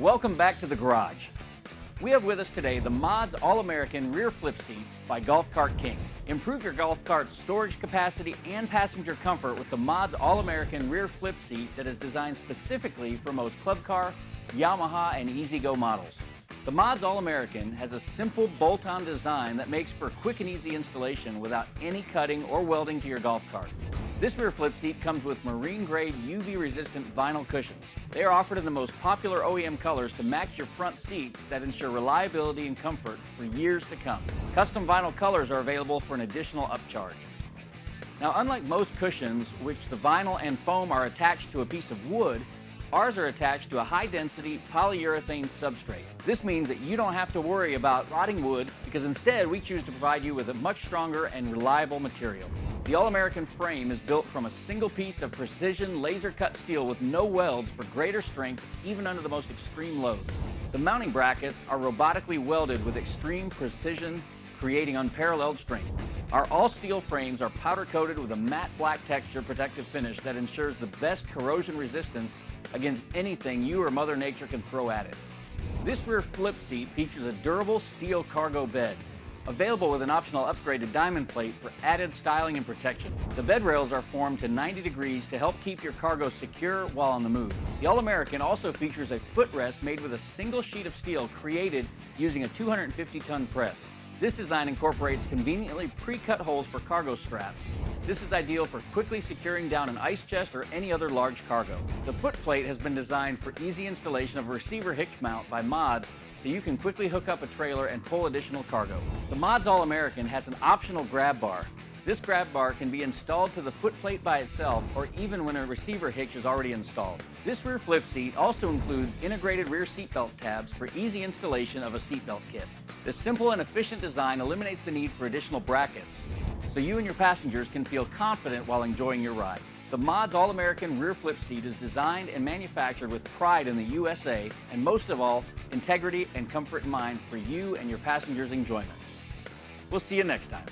Welcome back to the garage. We have with us today the Modz All American rear flip seats by Golf Cart King. Improve your golf cart's storage capacity and passenger comfort with the Modz All American rear flip seat that is designed specifically for most club car, Yamaha, and EZGO models. The Modz All American has a simple bolt-on design that makes for quick and easy installation without any cutting or welding to your golf cart. This rear flip seat comes with marine-grade UV-resistant vinyl cushions. They are offered in the most popular OEM colors to match your front seats that ensure reliability and comfort for years to come. Custom vinyl colors are available for an additional upcharge. Now, unlike most cushions, which the vinyl and foam are attached to a piece of wood, ours are attached to a high-density polyurethane substrate. This means that you don't have to worry about rotting wood because instead we choose to provide you with a much stronger and reliable material. The All-American frame is built from a single piece of precision laser-cut steel with no welds for greater strength even under the most extreme loads. The mounting brackets are robotically welded with extreme precision, creating unparalleled strength. Our all-steel frames are powder-coated with a matte black texture protective finish that ensures the best corrosion resistance against anything you or Mother Nature can throw at it. This rear flip seat features a durable steel cargo bed, available with an optional upgrade to diamond plate for added styling and protection. The bed rails are formed to 90 degrees to help keep your cargo secure while on the move. The All-American also features a footrest made with a single sheet of steel created using a 250-ton press. This design incorporates conveniently pre-cut holes for cargo straps. This is ideal for quickly securing down an ice chest or any other large cargo. The footplate has been designed for easy installation of a receiver hitch mount by Modz, so you can quickly hook up a trailer and pull additional cargo. The Modz All American has an optional grab bar. This grab bar can be installed to the footplate by itself or even when a receiver hitch is already installed. This rear flip seat also includes integrated rear seatbelt tabs for easy installation of a seatbelt kit. This simple and efficient design eliminates the need for additional brackets, so you and your passengers can feel confident while enjoying your ride. The Modz All American rear flip seat is designed and manufactured with pride in the USA and most of all, integrity and comfort in mind for you and your passengers' enjoyment. We'll see you next time.